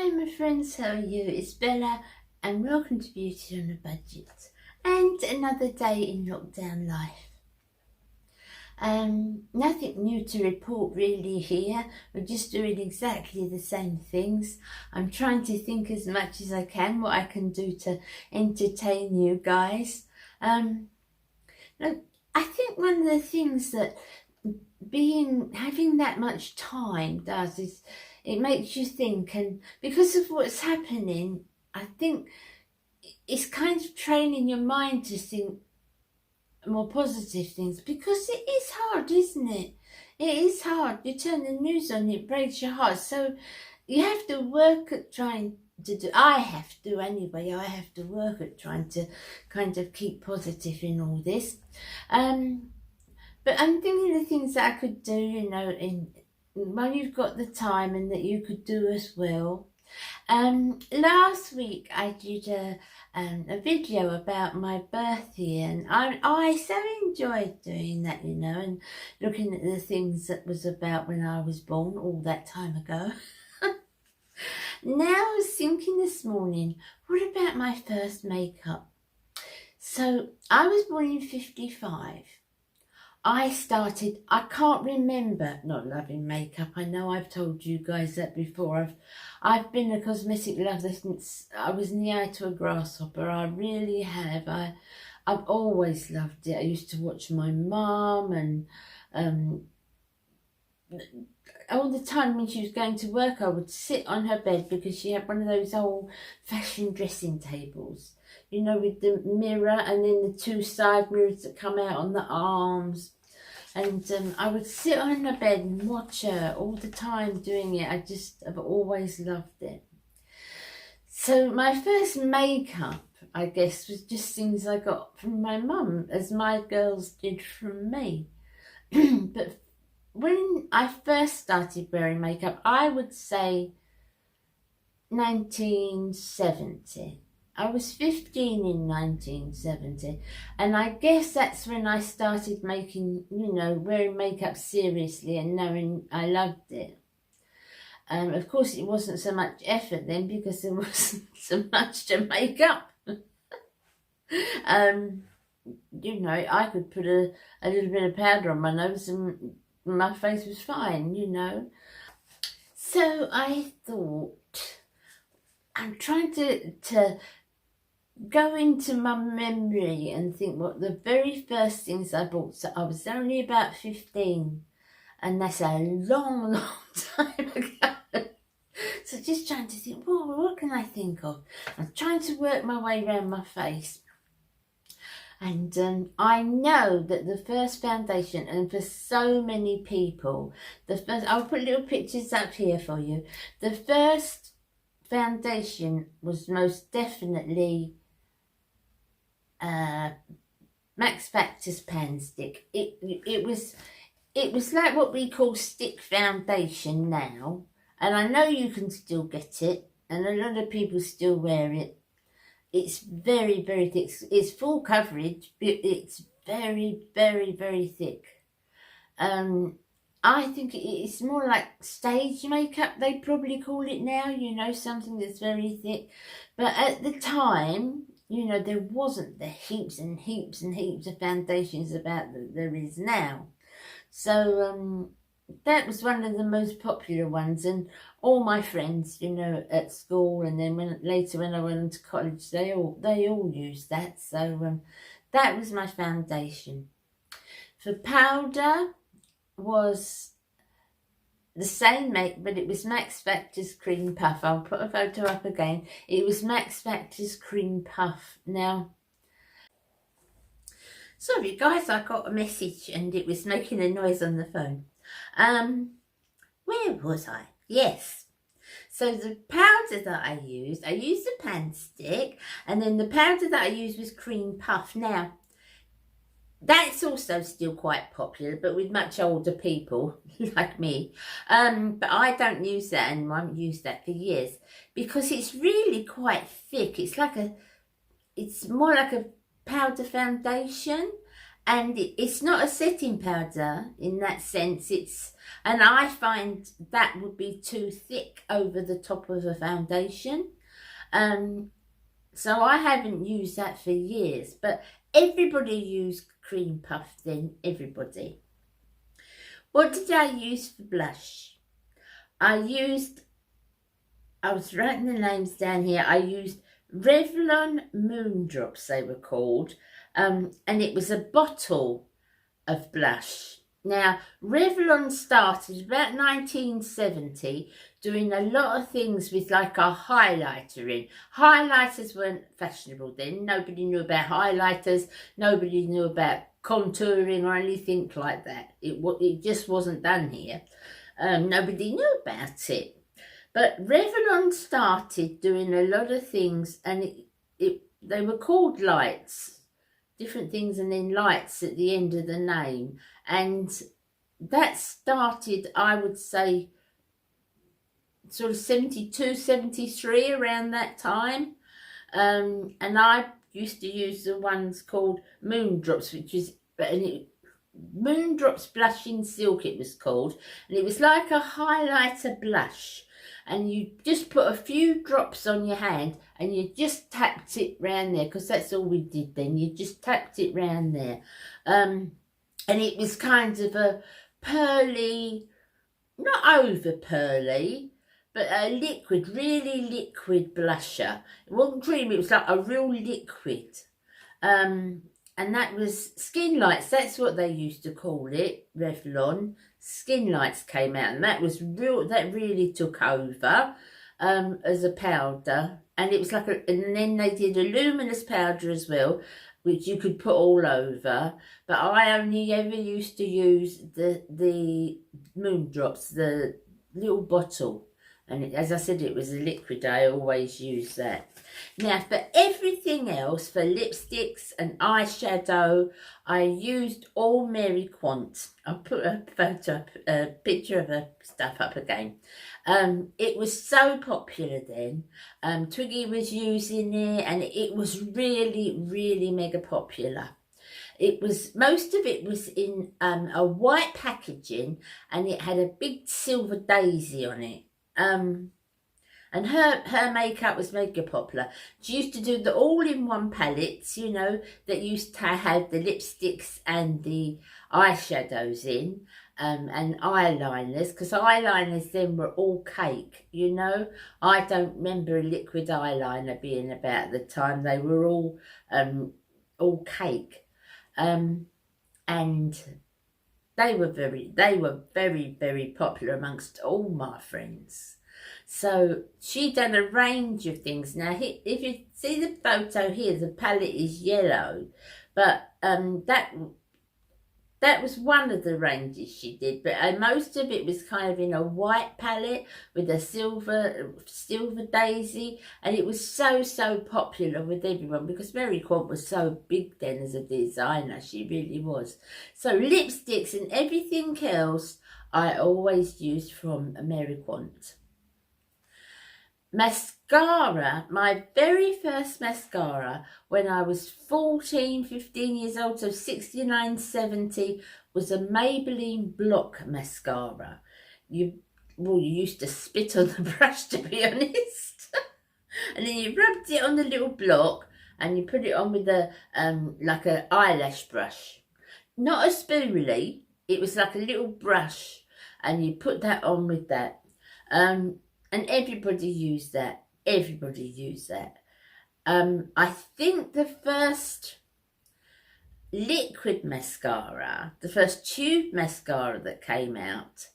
Hi my friends, how are you? It's Bella and welcome to Beauty on a Budget and another day in lockdown life. Nothing new to report really here. We're just doing exactly the same things. I'm trying to think as much as I can what I can do to entertain you guys. Look, I think one of the things that having that much time does is it makes you think, and because of what's happening, I think it's kind of training your mind to think more positive things, because it is hard, isn't it? It is hard. You turn the news on, it breaks your heart. So you have to work at trying to do, I have to anyway, I have to work at trying to kind of keep positive in all this. But I'm thinking of things that I could do, you know, while you've got the time, and that you could do as well. Last week I did a video about my birthday, and I so enjoyed doing that, you know, and looking at the things that was about when I was born all that time ago. Now I was thinking this morning, what about my first makeup? So I was born in 55. I can't remember not loving makeup. I know I've told you guys that before. I've been a cosmetic lover since I was in the eye to a grasshopper. I really have. I've always loved it. I used to watch my mum, and all the time when she was going to work, I would sit on her bed, because she had one of those old fashioned dressing tables, you know, with the mirror and then the two side mirrors that come out on the arms. And I would sit on her bed and watch her all the time doing it. I've always loved it. So my first makeup, I guess, was just things I got from my mum, as my girls did from me. But when I first started wearing makeup, I would say 1970. I was 15 in 1970, and I guess that's when I started making, you know, wearing makeup seriously and knowing I loved it. Of course, it wasn't so much effort then, because there wasn't so much to make up. You know, I could put a little bit of powder on my nose and my face was fine, you know. So I thought, I'm trying to go into my memory and think what the very first things I bought. So I was only about 15, and that's a long, long time ago. So just trying to think, well, what can I think of? I'm trying to work my way around my face. And I know that the first foundation, and for so many people, I'll put little pictures up here for you. The first foundation was most definitely Spectres Pen Stick. It was like what we call stick foundation now, and I know you can still get it, and a lot of people still wear it. It's very, very thick. It's full coverage, but it's very, very, very thick. I think it's more like stage makeup, they probably call it now, you know, something that's very thick. But at the time, you know, there wasn't the heaps and heaps and heaps of foundations about that there is now. So that was one of the most popular ones, and all my friends, you know, at school, and then later when I went into college, they all used that. So that was my foundation. For powder was the same make, but it was Max Factor's Cream Puff. I'll put a photo up again. It was Max Factor's Cream Puff. Now, sorry guys, I got a message and it was making a noise on the phone. Where was I? Yes. So the powder that I used the pan stick, and then the powder that I used was Cream Puff. Now, that's also still quite popular, but with much older people like me. But I don't use that anymore. I haven't used that for years, because it's really quite thick. It's more like a powder foundation, and it's not a setting powder in that sense. And I find that would be too thick over the top of a foundation. So I haven't used that for years, but everybody used cream puff then, everybody. What did I use for blush? I was writing the names down here. I used Revlon Moondrops, they were called, and it was a bottle of blush. Now, Revlon started about 1970 doing a lot of things with like a highlighter in. Highlighters weren't fashionable then. Nobody knew about highlighters. Nobody knew about contouring or anything like that. It just wasn't done here. Nobody knew about it. But Revlon started doing a lot of things, and they were called lights, different things, and then lights at the end of the name. And that started, I would say, sort of 72, 73, around that time. And I used to use the ones called Moondrops, Moondrops Blushing Silk it was called. And it was like a highlighter blush. And you just put a few drops on your hand and you just tapped it round there, because that's all we did then. You just tapped it round there. And it was kind of a pearly, not over pearly, but a liquid, really liquid blusher. It wasn't cream, it was like a real liquid. And that was Skin Lights, that's what they used to call it, Revlon. Skin Lights came out, and that was that really took over as a powder. And it was like and then they did a luminous powder as well, which you could put all over. But I only ever used to use the Moondrops, the little bottle. And as I said, it was a liquid. I always use that. Now, for everything else, for lipsticks and eyeshadow, I used all Mary Quant. I'll put a picture of her stuff up again. It was so popular then. Twiggy was using it, and it was really, really mega popular. Most of it was in a white packaging, and it had a big silver daisy on it. And her makeup was mega popular. She used to do the all-in-one palettes, you know, that used to have the lipsticks and the eyeshadows in, and eyeliners, because eyeliners then were all cake, you know. I don't remember a liquid eyeliner being about at the time. They were all cake, and they were very, very popular amongst all my friends. So she done a range of things. Now, if you see the photo here, the palette is yellow, but that was one of the ranges she did. But most of it was kind of in a white palette with a silver daisy, and it was so popular with everyone because Mary Quant was so big then as a designer. She really was. So lipsticks and everything else I always used from Mary Quant. Mascara, my very first mascara when I was 14, 15 years old, so 69, 70, was a Maybelline block mascara. You used to spit on the brush, to be honest. And then you rubbed it on the little block and you put it on with like an eyelash brush. Not a spoolie, it was like a little brush, and you put that on with that. And everybody used that. Everybody used that. I think the first liquid mascara, the first tube mascara that came out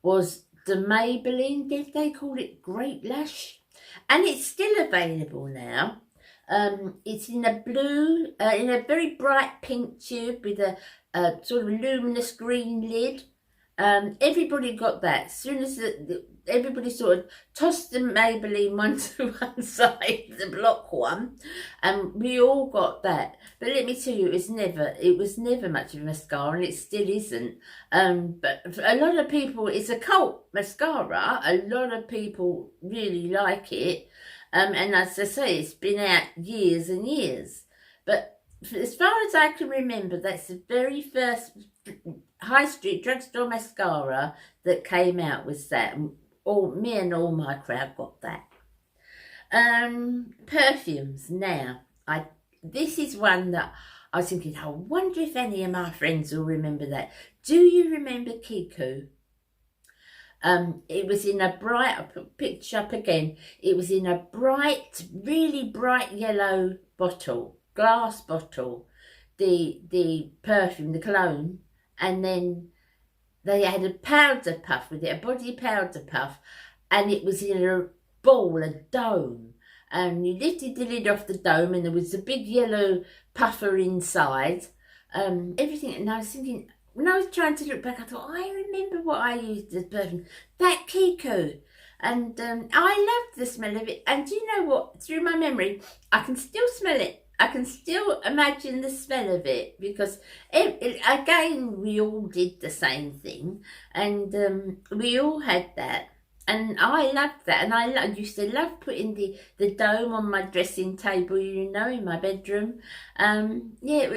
was the Maybelline, did they call it Great Lash? And it's still available now. It's in a blue, in a very bright pink tube with a sort of luminous green lid. Everybody got that. As soon as everybody sort of tossed the Maybelline one to one side, the block one, and we all got that. But let me tell you, it was never much of a mascara, and it still isn't. But for a lot of people, it's a cult mascara. A lot of people really like it. And as I say, it's been out years and years. But as far as I can remember, that's the very first high street drugstore mascara that came out, was that. All me and all my crowd got that. Perfumes. Now, this is one that I was thinking, I wonder if any of my friends will remember that. Do you remember Kiku? It was in a bright, I'll put a picture up again. It was in a bright, really bright yellow bottle, glass bottle, the perfume, the cologne, and then they had a powder puff with it, a body powder puff, and it was in a ball, a dome. And you lifted the lid off the dome, and there was a big yellow puffer inside. Everything, and I was thinking, when I was trying to look back, I thought, I remember what I used as perfume. That Kiku. And I loved the smell of it. And do you know what? Through my memory, I can still smell it. I can still imagine the smell of it, because again, we all did the same thing, and we all had that, and I loved that, and I used to love putting the dome on my dressing table, you know, in my bedroom. Yeah,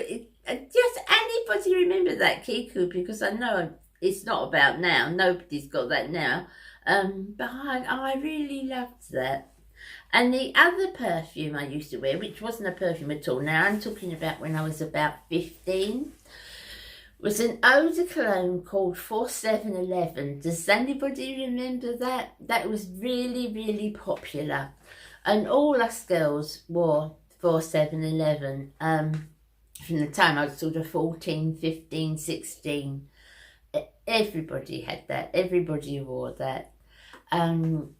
just anybody remember that Kiku? Because I know it's not about now. Nobody's got that now, but I really loved that. And the other perfume I used to wear, which wasn't a perfume at all, now I'm talking about when I was about 15, was an eau de cologne called 4711. Does anybody remember that? That was really, really popular. And all us girls wore 4711 from the time I was sort of 14, 15, 16. Everybody had that. Everybody wore that. And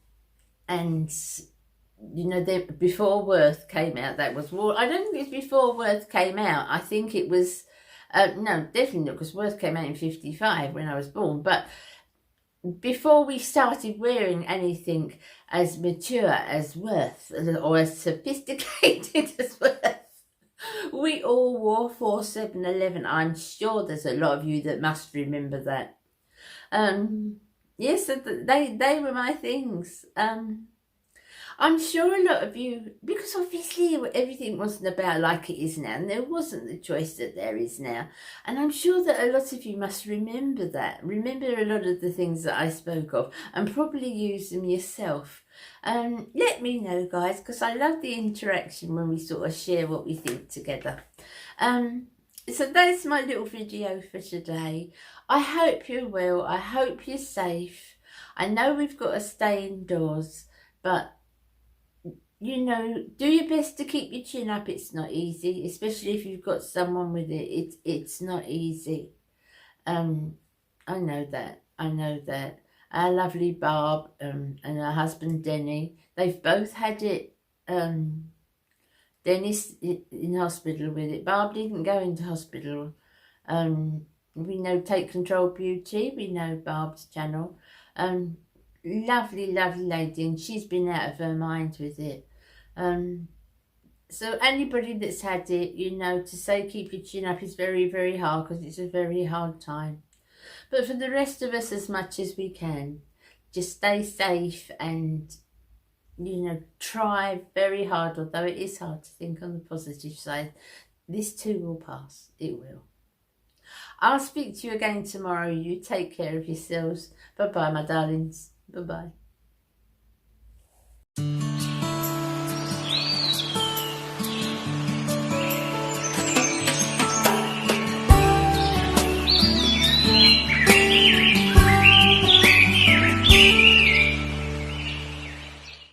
you know, before Worth came out, that was war. I don't think it was before Worth came out. I think it was, no, definitely not, because Worth came out in 55 when I was born. But before we started wearing anything as mature as Worth, or as sophisticated as Worth, we all wore 4711. I'm sure there's a lot of you that must remember that. Yes, they were my things. I'm sure a lot of you, because obviously everything wasn't about like it is now, and there wasn't the choice that there is now. And I'm sure that a lot of you must remember that. Remember a lot of the things that I spoke of, and probably use them yourself. Let me know, guys, because I love the interaction when we sort of share what we think together. So that's my little video for today. I hope you're well. I hope you're safe. I know we've got to stay indoors, but you know, do your best to keep your chin up. It's not easy, especially if you've got someone with it. It's not easy. I know that. I know that. Our lovely Barb and her husband Denny, they've both had it. Denny's in hospital with it. Barb didn't go into hospital. We know Take Control Beauty. We know Barb's channel. Lovely, lovely lady, and she's been out of her mind with it. So anybody that's had it, you know, to say keep your chin up is very, very hard, because it's a very hard time. But for the rest of us, as much as we can, just stay safe and, you know, try very hard, although it is hard to think on the positive side. This too will pass. It will. I'll speak to you again tomorrow. You take care of yourselves. Bye-bye, my darlings. Bye-bye.